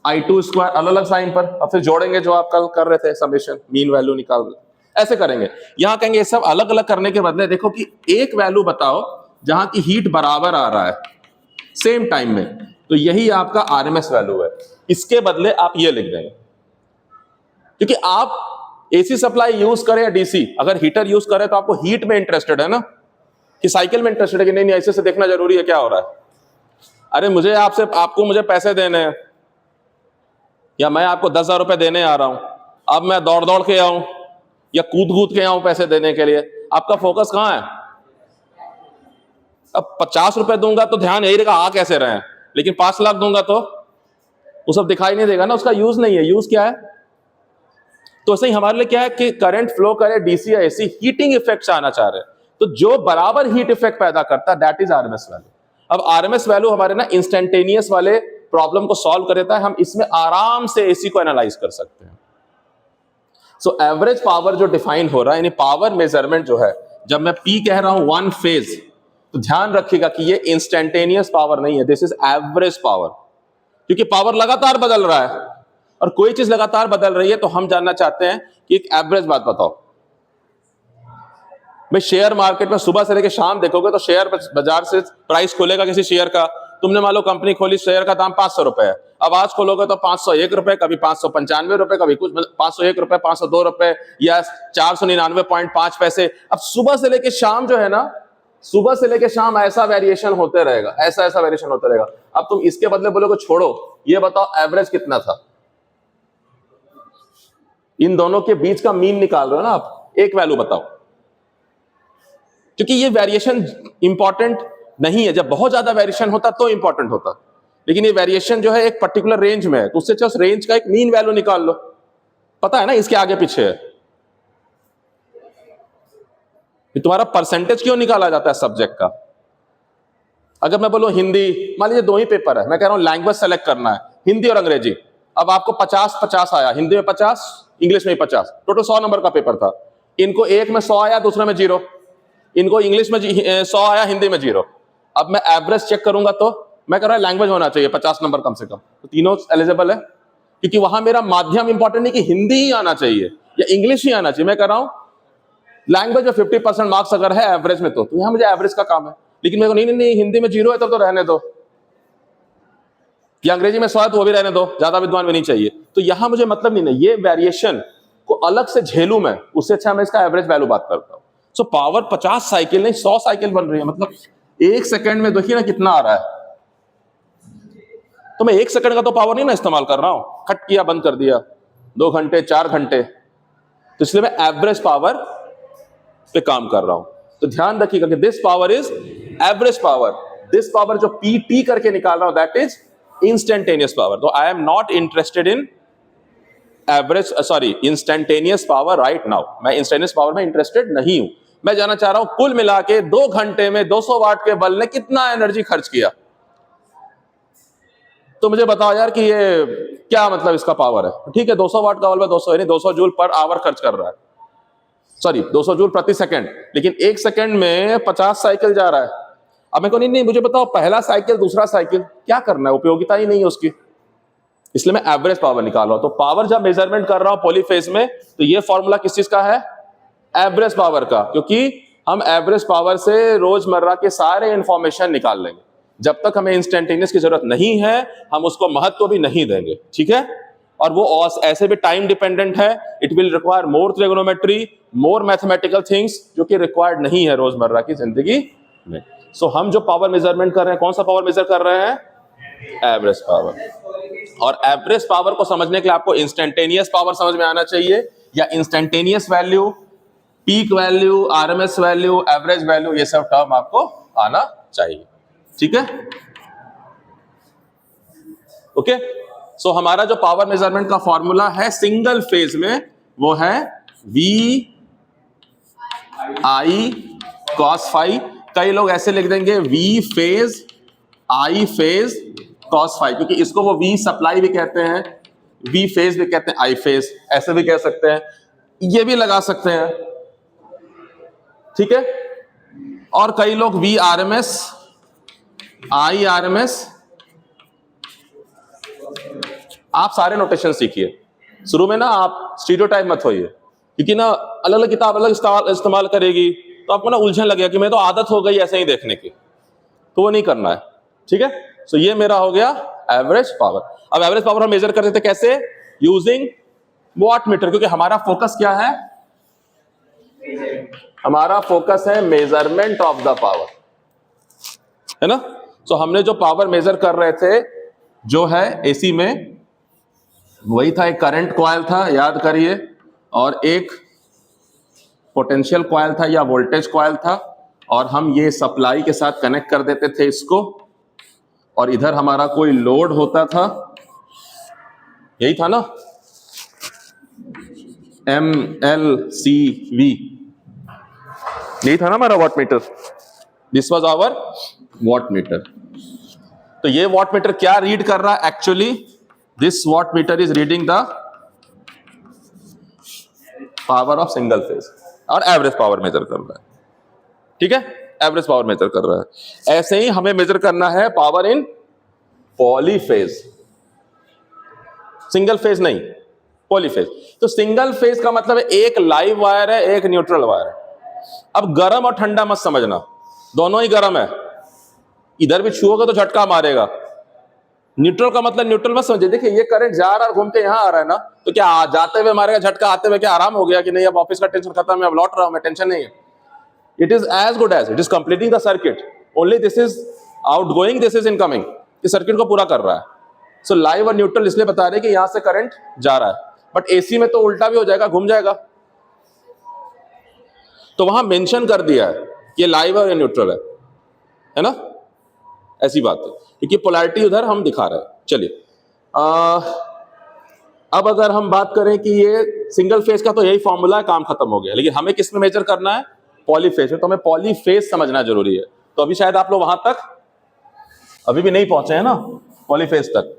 I2 स्क्वायर अलग अलग साइन पर, और फिर जोड़ेंगे जो आप कल कर रहे थे समेशन, मीन वैल्यू निकाल, ऐसे करेंगे। यहां कहेंगे ये सब अलग अलग करने के बदले देखो कि एक वैल्यू बताओ जहां की हीट बराबर आ रहा है सेम टाइम में, तो यही आपका RMS वैल्यू है। इसके बदले आप ये लिख देंगे, क्योंकि आप AC सप्लाई यूज करें या DC, अगर हीटर यूज करें तो आपको हीट में इंटरेस्टेड है ना, कि साइकिल में इंटरेस्टेड है कि नहीं, ऐसे से देखना जरूरी है क्या हो रहा है। अरे मुझे आपको मुझे पैसे देने हैं, या मैं आपको 10,000 रुपए देने आ रहा हूं, अब मैं दौड़ दौड़ के आऊं या कूद के आऊं पैसे देने के लिए, आपका फोकस कहां है? अब 50 रुपए दूंगा तो ध्यान यही रहेगा आ कैसे रहे हैं, लेकिन 5 लाख दूंगा तो वो सब दिखाई नहीं देगा ना, उसका यूज नहीं है। यूज क्या है? तो ऐसे ही हमारे लिए क्या है कि करंट फ्लो करे डीसी या एसी, हीटिंग इफेक्ट आना चाह रहे हैं, तो जो बराबर हीट इफेक्ट पैदा करता है दैट इज RMS वैल्यू। अब RMS वैल्यू हमारे ना इंस्टेंटेनियस वाले प्रॉब्लम को सॉल्व कर देता है, हम इसमें आराम से एसी को एनालाइज कर सकते हैं। सो एवरेज पावर जो डिफाइन हो रहा है, यानी पावर मेजरमेंट जो है, जब मैं P कह रहा हूं वन फेज, तो ध्यान रखिएगा कि ये इंस्टेंटेनियस पावर नहीं है, दिस इज एवरेज पावर, क्योंकि पावर लगातार बदल रहा है और कोई चीज लगातार बदल रही है, तो हम जानना चाहते हैं कि एक एवरेज बात बताओ। भाई शेयर मार्केट में सुबह से लेकर शाम देखोगे तो शेयर बाजार से प्राइस खुलेगा किसी शेयर का, तुमने मान लो कंपनी खोली, शेयर का दाम 500 रुपए है, अब आज खोलोगे तो 501 रुपए, कभी 595 रुपए, कभी कुछ 501 रुपए, 502 रुपए, या 499.5 पैसे। अब सुबह से लेकर शाम जो है ना, सुबह से लेकर शाम ऐसा वेरिएशन होते रहेगा, ऐसा वेरिएशन होते रहेगा। अब तुम इसके बदले बोलोगे छोड़ो, ये बताओ एवरेज कितना था, इन दोनों के बीच का मीन निकाल रहे हो ना आप, एक वैल्यू बताओ, क्योंकि ये वेरिएशन इंपॉर्टेंट नहीं है। जब बहुत ज्यादा वेरिएशन होता तो इंपॉर्टेंट होता, लेकिन ये वेरिएशन जो है एक पर्टिकुलर रेंज में है, तो उससे अच्छा उस रेंज का एक मीन वैल्यू निकाल लो, पता है ना इसके आगे पीछे है। तुम्हारा परसेंटेज क्यों निकाला जाता है सब्जेक्ट का? अगर मैं बोलूं हिंदी, मान लीजिए 2 ही पेपर है, मैं कह रहा हूं लैंग्वेज सेलेक्ट करना है, हिंदी और अंग्रेजी, अब आपको 50-50 आया, हिंदी में 50, इंग्लिश में 50, टोटल 100 नंबर का पेपर था। इनको एक में 100 आया, दूसरे में 0, इनको इंग्लिश में 100 आया, हिंदी में 0। अब मैं एवरेज चेक करूंगा तो मैं कह रहा लैंग्वेज होना चाहिए 50 नंबर कम से कम, तो तीनों एलिजिबल है, क्योंकि वहां मेरा माध्यम इंपॉर्टेंट नहीं कि हिंदी ही आना चाहिए या इंग्लिश ही आना चाहिए। मैं कह रहा हूं लैंग्वेज में 50% मार्क्स अगर है एवरेज में, तो यहां मुझे एवरेज का काम है। लेकिन मेरे को नहीं हिंदी में 0 है तब तो रहने दो, या अंग्रेजी में 100 है तो वो भी रहने दो, ज्यादा विद्वान भी नहीं चाहिए, तो यहां मुझे मतलब नहीं है। ये वेरिएशन को अलग से झेलूं मैं, उससे अच्छा मैं इसका एवरेज वैल्यू बात करता हूं। सो पावर 50 साइकिल नहीं 100 साइकिल बन रही है, मतलब 1 सेकंड में देखिए ना कितना आ रहा है। तो मैं 1 सेकंड का तो पावर नहीं ना इस्तेमाल कर रहा हूं, कट किया बंद कर दिया, 2 घंटे 4 घंटे, तो इसलिए मैं एवरेज पावर पे काम कर रहा हूं। तो ध्यान रखिएगा कि this power is average power, this power जो PT करके निकाल रहा हूं दैट इज इंस्टेंटेनियस पावर। तो I am not interested in average, sorry, instantaneous power right now. मैं इंस्टेंटेनियस पावर में इंटरेस्टेड नहीं हूं। मैं जानना चाह रहा हूं कुल मिला के 2 घंटे में 200 वाट के बल्ब ने कितना एनर्जी खर्च किया। तो मुझे बताओ यार कि ये क्या मतलब इसका पावर है। ठीक है, 200 वाट का बल्ब है, 200 यानी 200 जूल पर आवर खर्च कर रहा है, सॉरी 200 जूल प्रति सेकंड, लेकिन 1 सेकंड में 50 साइकिल जा रहा है। अब मैं कहूँ नहीं, मुझे बताओ पहला साइकिल दूसरा साइकिल क्या करना है, उपयोगिता ही नहीं है उसकी, इसलिए मैं एवरेज पावर निकाल रहा हूं। तो पावर जब मेजरमेंट कर रहा हूं पॉलीफेज में, तो ये फॉर्मूला किस चीज का है, एवरेज पावर का, क्योंकि हम एवरेज पावर से रोजमर्रा के सारे इंफॉर्मेशन निकाल लेंगे। जब तक हमें इंस्टेंटेनियस की जरूरत नहीं है हम उसको महत्व भी नहीं देंगे, ठीक है। और वो ऐसे भी टाइम डिपेंडेंट है, it will require more trigonometry, more mathematical things, जो कि रिक्वायर्ड नहीं है रोजमर्रा की जिंदगी में। सो हम जो पावर मेजरमेंट कर रहे हैं, कौन सा पावर मेजर कर रहे हैं, एवरेज पावर। और एवरेज पावर को समझने के लिए आपको इंस्टेंटेनियस पावर समझ में आना चाहिए, या instantaneous value, peak value, RMS value, average value, ये सब टर्म आपको आना चाहिए, ठीक है। ओके, सो हमारा जो पावर मेजरमेंट का फॉर्मूला है सिंगल फेज में, वो है वी आई कॉस फाई। कई लोग ऐसे लिख देंगे V phase I phase cos phi, क्योंकि इसको वो वी सप्लाई भी कहते हैं, वी फेज भी कहते हैं, आई फेज ऐसे भी कह सकते हैं, ये भी लगा सकते हैं, ठीक है। और कई लोग वी आरएमएस, आई आरएमएस, आप सारे नोटेशन सीखिए। शुरू में ना आप स्टीरियोटाइप मत होइए, क्योंकि ना अलग अलग किताब अलग इस्तेमाल करेगी तो आपको ना उलझन लगेगा कि मैं तो आदत हो गई ऐसे ही देखने की, तो वो नहीं करना है, ठीक है। सो ये मेरा हो गया एवरेज पावर। अब एवरेज पावर हम मेजर करते थे कैसे, यूजिंग वॉट मीटर, क्योंकि हमारा फोकस क्या है, हमारा फोकस है मेजरमेंट ऑफ द पावर, है ना। सो हमने जो पावर मेजर कर रहे थे जो है एसी में, वही था, एक करंट कॉइल था, याद करिए, और एक पोटेंशियल कॉइल था या वोल्टेज कॉइल था, और हम ये सप्लाई के साथ कनेक्ट कर देते थे इसको, और इधर हमारा कोई लोड होता था, यही था ना, MLCV, यही था ना हमारा watt meter, this was our watt meter. तो ये वॉट मीटर क्या रीड कर रहा है, actually this watt meter is reading the power of single phase, और एवरेज पावर मेजर कर रहा है, ठीक है, एवरेज पावर मेजर कर रहा है। ऐसे ही हमें मेजर करना है power in polyphase, single phase नहीं, पॉलीफेज। तो सिंगल फेज का मतलब है एक लाइव वायर है, एक न्यूट्रल वायर है। अब गर्म और ठंडा मत समझना, दोनों ही गर्म है, इधर भी छुओगे तो झटका मारेगा। न्यूट्रल का मतलब न्यूट्रल मत समझिए, देखिए ये करंट जा रहा है घूम के यहां आ रहा है ना, तो क्या जाते हुए मारेगा झटका, आते हुए क्या आराम हो गया कि नहीं अब ऑफिस का टेंशन खत्म है, अब लौट रहा हूं मैं, टेंशन नहीं है। It is as good as it is completing the circuit, only this is outgoing, this is incoming, इस सर्किट को पूरा कर रहा है। सो लाइव और न्यूट्रल इसलिए बता रहे हैं कि यहां से करंट जा रहा है, बट एसी में तो उल्टा भी हो जाएगा, घूम जाएगा। तो वहां मेंशन कर दिया है ये लाइव और न्यूट्रल है ना, ऐसी बात है, क्योंकि पोलैरिटी उधर हम दिखा रहे हैं। चलिए अब अगर हम बात करें कि ये सिंगल फेज का, तो यही फॉर्मूला है, काम खत्म हो गया। लेकिन हमें किस में मेजर करना है, पॉलीफेज में, तो हमें पॉलीफेज समझना जरूरी है। तो अभी शायद आप लोग वहां तक अभी भी नहीं पहुंचे हैं ना, पॉलीफेज तक।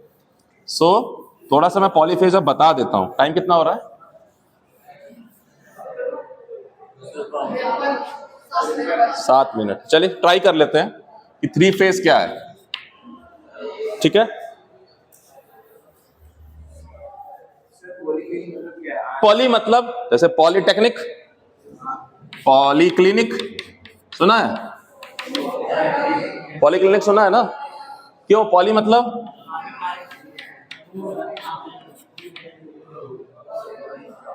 सो थोड़ा सा मैं पॉलीफेज अब बता देता हूं। टाइम कितना हो रहा है, 7 मिनट। चलिए ट्राई कर लेते हैं कि 3 फेज क्या है, ठीक है। पॉली मतलब जैसे पॉलीटेक्निक, पॉलीक्लिनिक, सुना है, पॉलीक्लिनिक सुना है ना। क्यों पॉली मतलब,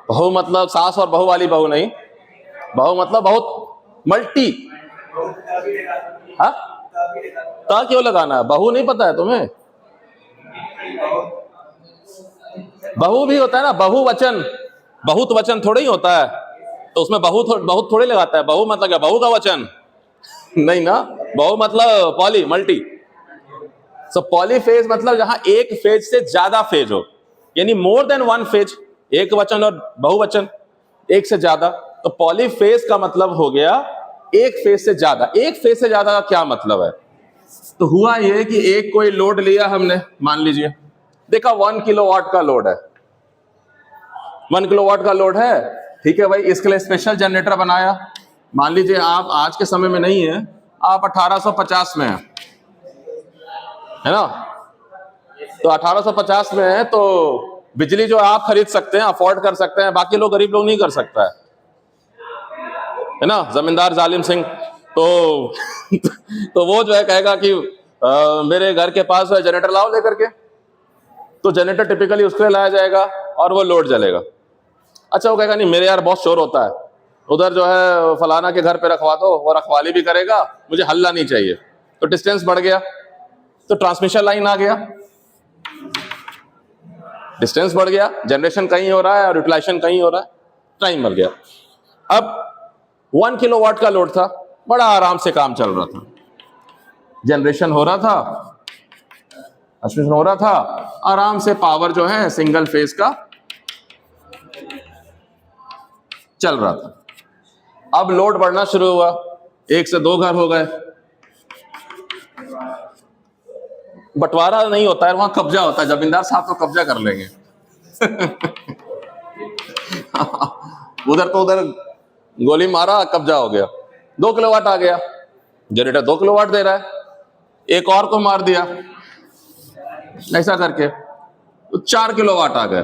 बहु मतलब सास और बहू वाली बहू नहीं, बहु मतलब बहुत, मल्टी। हाँ ता क्यों लगाना है, बहु नहीं पता है तुम्हें, बहु भी होता है ना, बहुवचन, बहुत वचन थोड़ा ही होता है, तो उसमें बहुत थोड़े लगाता है। बहु मतलब क्या, बहू का वचन नहीं ना, बहु मतलब पॉली, मल्टी, सो पॉलीफेज मतलब जहां एक फेज से ज्यादा फेज हो, यानी मोर देन वन फेज, एक वचन और बहुवचन, एक से ज्यादा। तो पॉलीफेज का मतलब हो गया एक फेज से ज्यादा। एक फेज से ज्यादा का क्या मतलब है? तो हुआ ये कि एक कोई लोड लिया हमने, मान लीजिए देखा 1 किलोवाट का लोड है, 1 किलोवाट का लोड है, ठीक है भाई। इसके लिए स्पेशल जनरेटर बनाया। मान लीजिए आप आज के समय में नहीं है, आप 1850 में है ना, तो 1850 में है, तो बिजली जो आप खरीद सकते हैं, अफोर्ड कर सकते हैं, बाकी लोग, गरीब लोग नहीं कर सकता है ना, जमींदार जालिम सिंह। तो तो वो जो है कहेगा कि मेरे घर के पास है जनरेटर, लाओ लेकर के। तो जनरेटर टिपिकली उसके लिए लाया जाएगा और वो लोड जलेगा। अच्छा, वो कहेगा नहीं मेरे यार बहुत शोर होता है, उधर जो है फलाना के घर पे रखवा दो, वो रखवाली भी करेगा, मुझे हल्ला नहीं चाहिए। तो डिस्टेंस बढ़ गया, तो ट्रांसमिशन लाइन आ गया, डिस्टेंस बढ़ गया, जनरेशन कहीं हो रहा है और यूटिलाइजेशन कहीं हो रहा है, टाइम बढ़ गया। अब 1 किलोवाट का लोड था, बड़ा आराम से काम चल रहा था, जनरेशन हो रहा था, ट्रांसमिशन हो रहा था, आराम से पावर जो है सिंगल फेज का चल रहा था। अब लोड बढ़ना शुरू हुआ, 1 से 2 घर हो गए, बंटवारा नहीं होता है, वहां कब्जा होता है, जमींदार साहब तो कब्जा कर लेंगे। उधर तो उधर गोली मारा, कब्जा हो गया, 2 किलोवाट आ गया, जनरेटर 2 किलोवाट दे रहा है, एक और को मार दिया, ऐसा करके तो 4 किलोवाट आ गए।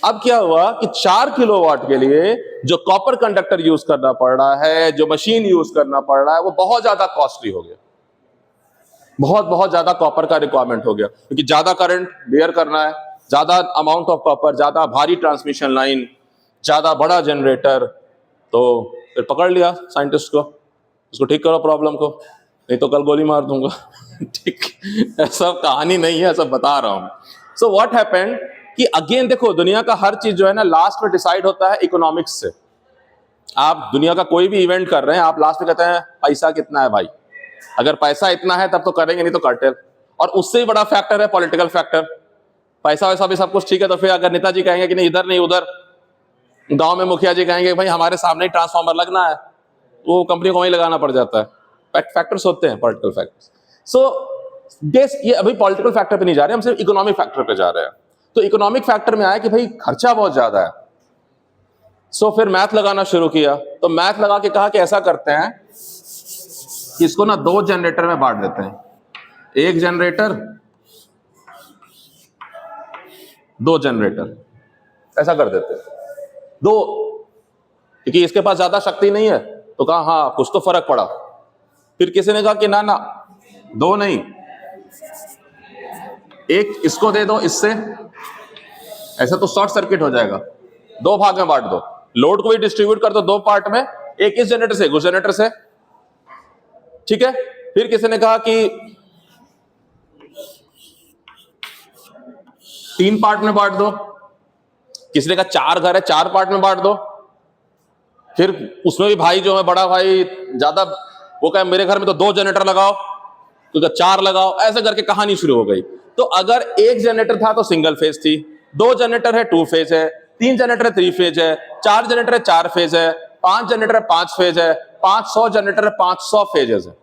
अब क्या हुआ कि 4 किलोवाट के लिए जो कॉपर कंडक्टर यूज करना पड़ रहा है, जो मशीन यूज करना पड़ रहा है, वो बहुत ज्यादा कॉस्टली हो गया, बहुत ज्यादा कॉपर का रिक्वायरमेंट हो गया, क्योंकि ज्यादा करंट बेयर करना है, ज्यादा अमाउंट ऑफ कॉपर, ज्यादा भारी ट्रांसमिशन लाइन, ज्यादा बड़ा जनरेटर। तो फिर पकड़ लिया साइंटिस्ट को, उसको ठीक करो प्रॉब्लम को, नहीं तो कल गोली मार दूंगा। ठीक, ऐसा कहानी नहीं है, ऐसा बता रहा हूं। सो व्हाट हैपेंड कि अगेन देखो, दुनिया का हर चीज जो है ना लास्ट में डिसाइड होता है इकोनॉमिक्स से। आप दुनिया का कोई भी इवेंट कर रहे हैं, आप लास्ट में कहते हैं पैसा कितना है भाई, अगर पैसा इतना है तब तो करेंगे, नहीं तो कर्टेल। और उससे ही बड़ा फैक्टर है पॉलिटिकल फैक्टर। पैसा वैसा भी सब कुछ ठीक है, तो फिर अगर नेताजी कहेंगे कि नहीं इधर नहीं उधर, गांव में मुखिया जी कहेंगे भाई हमारे सामने ही ट्रांसफार्मर लगना है, वो कंपनी को वहीं लगाना पड़ जाता है। फैक्टर्स होते हैं, पॉलिटिकल फैक्टर्स। सो ये अभी पॉलिटिकल फैक्टर पे नहीं जा रहे, हम सिर्फ इकोनॉमिक फैक्टर पे जा रहे हैं। तो इकोनॉमिक फैक्टर में आया कि भाई खर्चा बहुत ज्यादा है। सो फिर मैथ लगाना शुरू किया, तो मैथ लगा के कहा कि ऐसा करते हैं कि इसको ना 2 जनरेटर में बांट देते हैं, 1 जनरेटर 2 जनरेटर, ऐसा कर देते हैं 2, क्योंकि इसके पास ज्यादा शक्ति नहीं है। तो कहा हाँ कुछ तो फर्क पड़ा। फिर किसी ने कहा कि ना 2 नहीं, 1 इसको दे दो, इससे ऐसा तो शॉर्ट सर्किट हो जाएगा, 2 भाग में बांट दो, लोड को भी डिस्ट्रीब्यूट कर दो 2 पार्ट में, एक इस जनरेटर से, उस जनरेटर से, ठीक है। फिर किसी ने कहा कि 3 पार्ट में बांट दो, किसी ने कहा 4 घर है 4 पार्ट में बांट दो। फिर उसमें भी भाई जो है बड़ा भाई ज्यादा, वो कहे मेरे घर में तो 2 जनरेटर लगाओ, तो 4 लगाओ, ऐसे करके कहानी शुरू हो गई। तो अगर 1 जनरेटर था तो सिंगल फेज थी, 2 जनरेटर है 2 फेज है, 3 जनरेटर है 3 फेज है, 4 जनरेटर है 4 फेज है, 5 जनरेटर है 5 फेज है, 500 जनरेटर है 500 फेजेस है।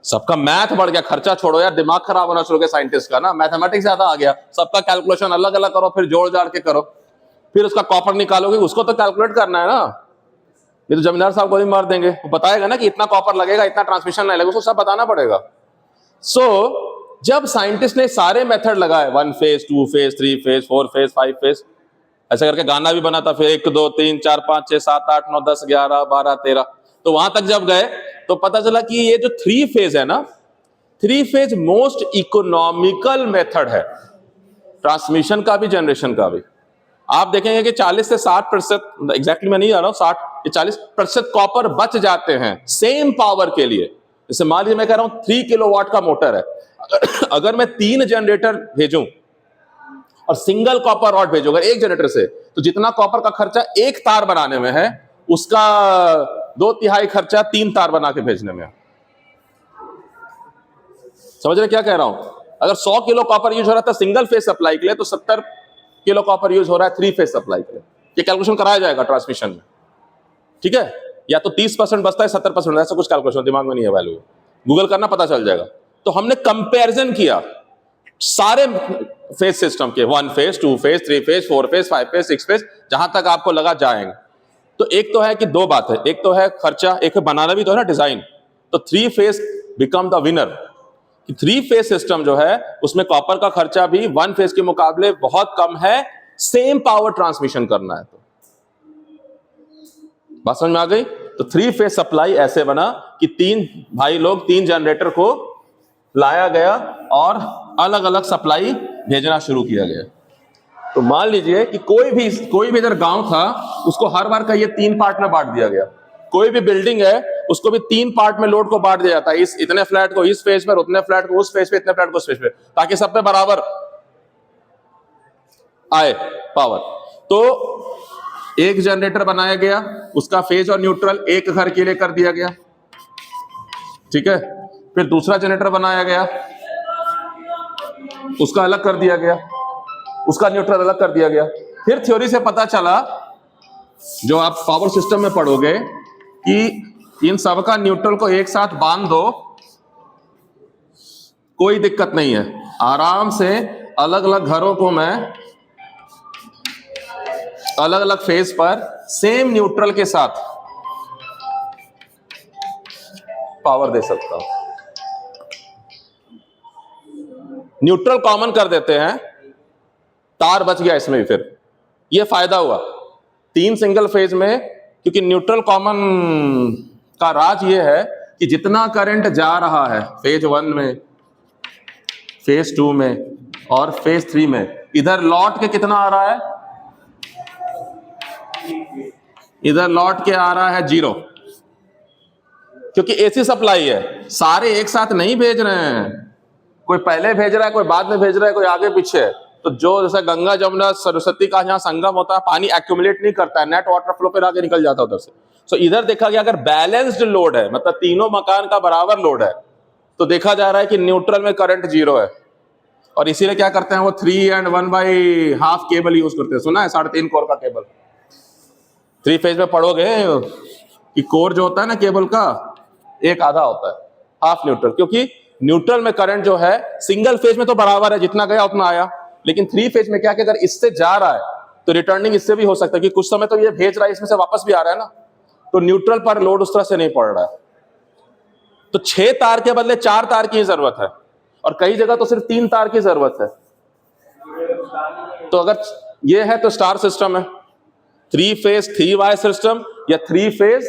सबका मैथ बढ़ गया, खर्चा छोड़ो यार, दिमाग खराब होना शुरू हो गया साइंटिस्ट का ना, मैथमेटिक्स ज्यादा आ गया, सबका कैलकुलेशन अलग अलग करो, फिर जोड़ जाड़ के करो, फिर उसका कॉपर निकालोगे, उसको तो कैलकुलेट करना है ना। ये तो जमींदार साहब को भी मार देंगे, वो बताएगा ना कि इतना कॉपर लगेगा, इतना ट्रांसमिशन लाइन लगेगा, उसको सब बताना पड़ेगा। सो जब साइंटिस्ट ने सारे मेथड लगाए, 1 phase 2 phase 3 phase 4 phase 5 phase, ऐसा करके गाना भी बना था, फिर 1 2 3 4 5 6 7 8 9 10 11 12 13, तो वहां तक जब गए तो पता चला कि ये जो 3 फेज है ना, 3 फेज मोस्ट इकोनॉमिकल मेथड है, ट्रांसमिशन का भी जनरेशन का भी। आप देखेंगे कि 40 से 60%, एग्जैक्टली मैं नहीं जा रहा हूं, 60 या 40% कॉपर बच जाते हैं सेम पावर के लिए। जैसे मान लीजिए मैं कह रहा हूं 3 किलोवाट का मोटर है, अगर मैं 3 जनरेटर भेजूं और सिंगल कॉपर रॉड भेजूं अगर 1 जनरेटर से, तो जितना कॉपर का खर्चा 1 तार बनाने में है, उसका 2/3 खर्चा 3 तार बना के भेजने में है। समझ रहे क्या कह रहा हूं? अगर 100 किलो कॉपर यूज हो रहा था सिंगल फेज सप्लाई के लिए, तो 70 किलो कॉपर यूज हो रहा है 3 फेज सप्लाई के लिए। ये कैलकुलेशन कराया जाएगा ट्रांसमिशन में, ठीक है? या तो 30% बचता है, 70%, ऐसा कुछ कैलकुलेशन दिमाग में नहीं है, वैल्यू गूगल करना, पता चल जाएगा। तो हमने कंपैरिजन किया सारे फेज सिस्टम के, 1 phase, 2 phase, 3 phase, 4 phase, 5 phase, 6 phase, जहां तक आपको लगा जाएंगे। तो एक तो है कि दो बात है, एक तो है खर्चा, एक बनाना भी तो है ना डिजाइन। तो 3 phase become the winner. 3 phase system जो है उसमें कॉपर का खर्चा भी 1 फेज के मुकाबले बहुत कम है, सेम पावर ट्रांसमिशन करना है। तो बात समझ में आ गई? तो 3 फेज सप्लाई ऐसे बना कि 3 भाई लोग 3 जनरेटर को लाया गया और अलग अलग सप्लाई भेजना शुरू किया गया। तो मान लीजिए कि कोई भी इधर गांव था, उसको हर बार का ये 3 पार्ट में बांट दिया गया। कोई भी बिल्डिंग है उसको भी 3 पार्ट में लोड को बांट दिया जाता है, इस इतने फ्लैट को इस फेज पर, उतने फ्लैट को उस फेज पे, इतने फ्लैट को उस फेज पे, ताकि सब पे बराबर आए पावर। तो एक जनरेटर बनाया गया, उसका फेज और न्यूट्रल एक घर के लिए कर दिया गया, ठीक है? फिर दूसरा जनरेटर बनाया गया, उसका अलग कर दिया गया, उसका न्यूट्रल अलग कर दिया गया। फिर थ्योरी से पता चला, जो आप पावर सिस्टम में पढ़ोगे, कि इन सबका न्यूट्रल को एक साथ बांध दो, कोई दिक्कत नहीं है, आराम से अलग अलग घरों को मैं अलग अलग फेज पर सेम न्यूट्रल के साथ पावर दे सकता हूं। न्यूट्रल कॉमन कर देते हैं, तार बच गया इसमें भी। फिर ये फायदा हुआ 3 सिंगल फेज में, क्योंकि न्यूट्रल कॉमन का राज ये है कि जितना करंट जा रहा है फेज 1 में, फेज 2 में और फेज 3 में, इधर लौट के कितना आ रहा है? इधर लौट के आ रहा है 0, क्योंकि एसी सप्लाई है, सारे एक साथ नहीं भेज रहे हैं, कोई पहले भेज रहा है, कोई बाद में भेज रहा है, कोई आगे पीछे है। तो जो जैसे गंगा जमुना सरस्वती का जहां संगम होता है, पानी एक्यूमुलेट नहीं करता है, नेट वाटर फ्लो पे आगे निकल जाता है उधर से। सो इधर देखा गया अगर बैलेंस्ड लोड है, मतलब तीनों मकान का बराबर लोड है, तो देखा जा रहा है कि न्यूट्रल में करंट 0 है। और इसीलिए क्या करते हैं वो 3 and 1/2 केबल यूज करते हैं। सुना है 3.5 कोर का केबल? 3 फेज में पढ़ोगे कि कोर जो होता है ना केबल का, एक आधा होता है, हाफ न्यूट्रल, क्योंकि न्यूट्रल में करंट जो है सिंगल फेज में तो बराबर है, जितना गया उतना आया, लेकिन 3 फेज में क्या कि अगर इससे जा रहा है तो रिटर्निंग इससे भी हो सकता है, कि कुछ समय तो ये भेज रहा है, इसमें से वापस भी आ रहा है ना, तो न्यूट्रल पर लोड उस तरह से नहीं पड़ रहा है। तो 6 तार के बदले 4 तार की जरूरत है, और कई जगह तो सिर्फ 3 तार की जरूरत है। तो अगर ये है तो स्टार सिस्टम है, 3 फेज 3 वायर सिस्टम या 3 फेज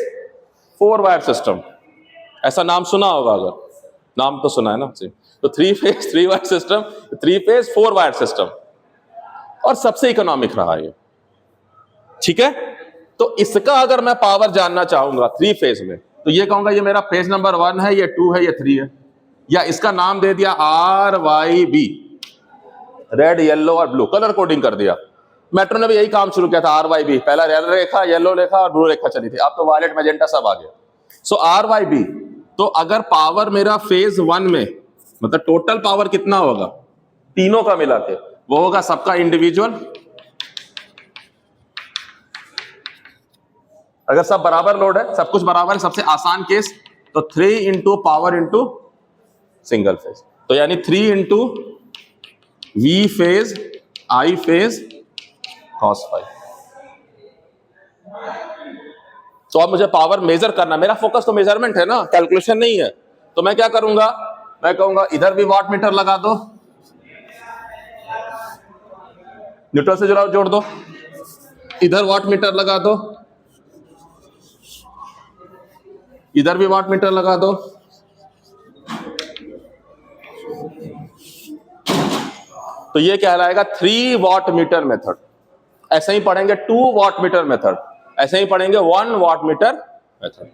4 वायर सिस्टम, ऐसा नाम सुना होगा, अगर नाम तो सुना है ना। तो 3 phase 3 wire system, 3 phase 4 wire system, और सबसे इकोनॉमिक रहा ये, ठीक है? तो इसका अगर मैं पावर जानना चाहूंगा 3 फेज में, तो ये कहूंगा ये मेरा फेज नंबर 1 है, ये 2 है, ये 3 है, या इसका नाम दे दिया RYB, रेड येलो और ब्लू, कलर कोडिंग कर दिया। मेट्रो ने भी यही काम शुरू किया था, RYB, पहला रेड रेखा, येलो रेखा और ब्लू रेखा चली थी, अब तो वायलेट मैजेंटा सब आ गया। सो RYB, तो अगर पावर मेरा फेज 1 में, मतलब टोटल पावर कितना होगा तीनों का मिला के, वो होगा सबका इंडिविजुअल, अगर सब बराबर लोड है, सब कुछ बराबर है, सबसे आसान केस, तो 3 into power into single phase, तो यानी 3 into V phase I phase cos phi। तो अब मुझे पावर मेजर करना, मेरा फोकस तो मेजरमेंट है ना, कैलकुलेशन नहीं है। तो मैं क्या करूंगा, मैं कहूंगा इधर भी वाट मीटर लगा दो, न्यूट्रल से जोड़ दो, इधर वाट मीटर लगा दो, इधर भी वाट मीटर लगा दो, तो ये कहलाएगा 3 वाट मीटर मेथड। ऐसे ही पढ़ेंगे 2 वाट मीटर मेथड, ऐसे ही पढ़ेंगे 1 वाट मीटर मेथड।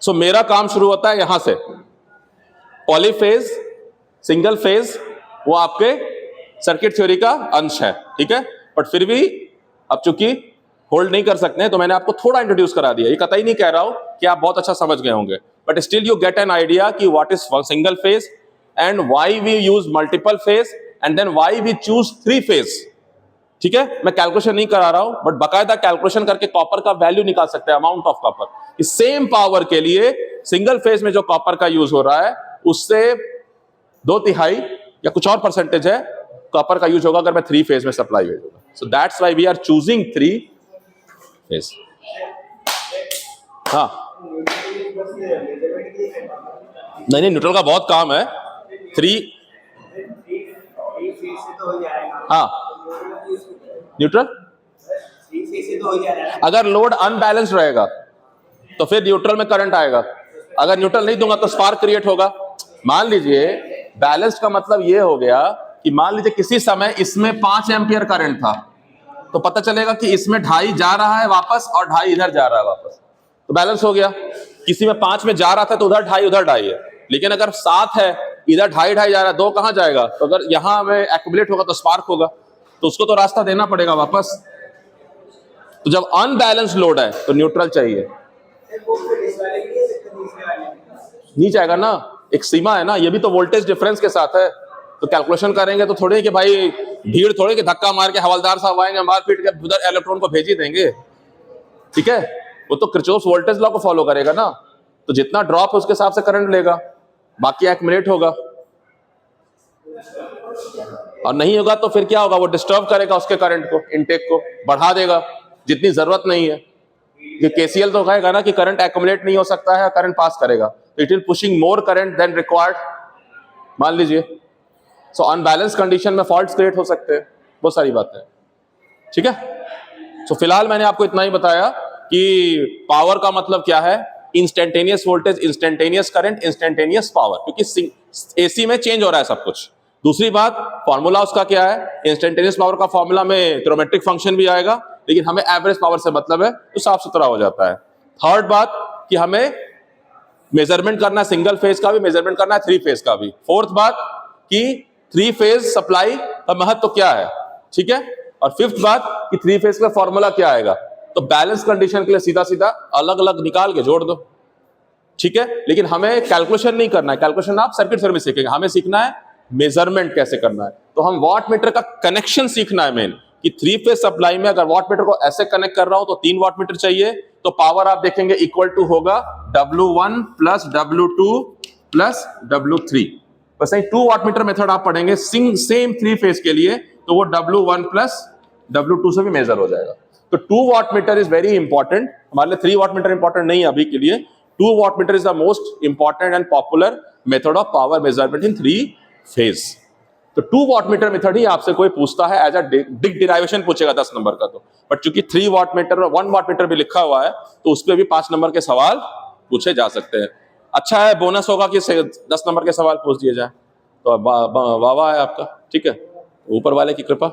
सो मेरा काम शुरू होता है यहां से, पॉलीफेज सिंगल फेज वो आपके सर्किट थ्योरी का अंश है, ठीक है? बट फिर भी अब चूंकि होल्ड नहीं कर सकते हैं, तो मैंने आपको थोड़ा इंट्रोड्यूस करा दिया। ये कतई नहीं कह रहा हूं कि आप बहुत अच्छा समझ गए होंगे, but still you get an idea कि what is single phase, and why we use multiple phase and then why we choose 3 phase. ठीक है, मैं कैलकुलेशन नहीं करा रहा हूं, बट बकायदा कैलकुलेशन करके कॉपर का वैल्यू निकाल सकते हैं, अमाउंट ऑफ कॉपर। इस सेम पावर के लिए सिंगल फेज में जो कॉपर का यूज हो रहा है उससे 2/3 या कुछ और परसेंटेज है कॉपर का यूज होगा अगर मैं 3 फेज में सप्लाई भेजूंगा। So that's why we are choosing 3 phase. हाँ, नहीं, न्यूट्रल का बहुत काम है। 3 हाँ, न्यूट्रल अगर लोड अनबैलेंस्ड रहेगा तो फिर न्यूट्रल में करंट आएगा। अगर न्यूट्रल नहीं दूंगा तो स्पार्क क्रिएट होगा। मान लीजिए बैलेंस्ड का मतलब ये हो गया कि मान लीजिए किसी समय इसमें 5 एम्पियर करंट था, तो पता चलेगा कि इसमें 2.5 जा रहा है वापस और 2.5 इधर जा रहा है वापस, तो बैलेंस हो गया। किसी में 5 में जा रहा था तो उधर 2.5 उधर 2.5 है, लेकिन अगर 7 है इधर 2.5 जा रहा है, 2 कहां जाएगा? तो अगर यहां में एक्यूमुलेट होगा तो स्पार्क होगा, तो उसको तो रास्ता देना पड़ेगा वापस। तो जब अनबैलेंस लोड है तो न्यूट्रल चाहिए। नहीं जाएगा ना, एक सीमा है ना, ये भी तो वोल्टेज डिफरेंस के साथ है। तो कैलकुलेशन करेंगे तो थोड़े कि भाई भीड़ थोड़े कि धक्का मार के हवलदार साहब आएंगे मार पीट के उधर इलेक्ट्रॉन को भेज ही देंगे। ठीक है, वो तो किरचॉफ वोल्टेज लॉ को फॉलो करेगा ना, तो जितना ड्रॉप है उसके हिसाब से करंट लेगा, बाकी एक्यूमुलेट होगा। और नहीं होगा तो फिर क्या होगा? वो डिस्टर्ब करेगा उसके करंट को, इनटेक को बढ़ा देगा जितनी जरूरत नहीं है। ये केसीएल तो कहेगा ना कि करंट एक्यूमुलेट नहीं हो सकता है, करंट पास करेगा, it will pushing more current than required, मान लीजिए। सो अनबैलेंस कंडीशन में फॉल्ट्स क्रिएट हो सकते हैं, बहुत सारी बातें। ठीक है, सो फिलहाल मैंने आपको इतना ही बताया कि पावर का मतलब क्या है, instantaneous voltage, instantaneous current, instantaneous power, क्योंकि एसी में चेंज हो रहा है सब कुछ। दूसरी बात, फॉर्मूला उसका क्या है, इंस्टेंटेनियस पावर का फॉर्मूला में ट्रिग्नोमेट्रिक फंक्शन भी आएगा, लेकिन हमें एवरेज पावर से मतलब है तो साफ सुथरा हो जाता है। थर्ड बात कि हमें मेजरमेंट करना है, सिंगल फेज का भी मेजरमेंट करना है, 3 फेज का भी। फोर्थ बात कि 3 फेज सप्लाई का महत्व तो क्या है, ठीक है। और फिफ्थ बात कि 3 फेज का फॉर्मूला क्या आएगा, तो बैलेंस कंडीशन के लिए सीधा सीधा अलग अलग निकाल के जोड़ दो, ठीक है। लेकिन हमें कैलकुलेशन नहीं करना है, कैलकुलेशन आप सर्किट सर्विस सीखेंगे, हमें सीखना है मेजरमेंट कैसे करना है। तो हम वाट मीटर का कनेक्शन सीखना है मेन, कि 3 फेज सप्लाई में अगर वाट मीटर को ऐसे कनेक्ट कर रहा हूं तो 3 वाट मीटर चाहिए, तो पावर आप देखेंगे इक्वल टू होगा W1 plus W2 plus W3। बस 2 वाट मीटर मेथड आप पढ़ेंगे सेम 3 फेज के लिए, तो वो W1 प्लस W2 से भी मेजर हो जाएगा। तो 2 watt meter is very important, हमारे लिए 3 वाट मीटर इंपॉर्टेंट नहीं है अभी के लिए। 2 watt meter is the most important and popular method of power measurement in 3 phase. तो 2 वाट मीटर मेथड ही आपसे कोई पूछता है, एज अ बिग डिराइवेशन पूछेगा 10 नंबर का, तो बट चूंकि 3 वाट मीटर और 1 वाट मीटर भी लिखा हुआ है तो उस पर भी 5 नंबर के सवाल पूछे जा सकते हैं। अच्छा है, बोनस होगा कि 10 नंबर के सवाल पूछ दिए जाए, तो वाह वाह है आपका, ठीक है, ऊपर वाले की कृपा।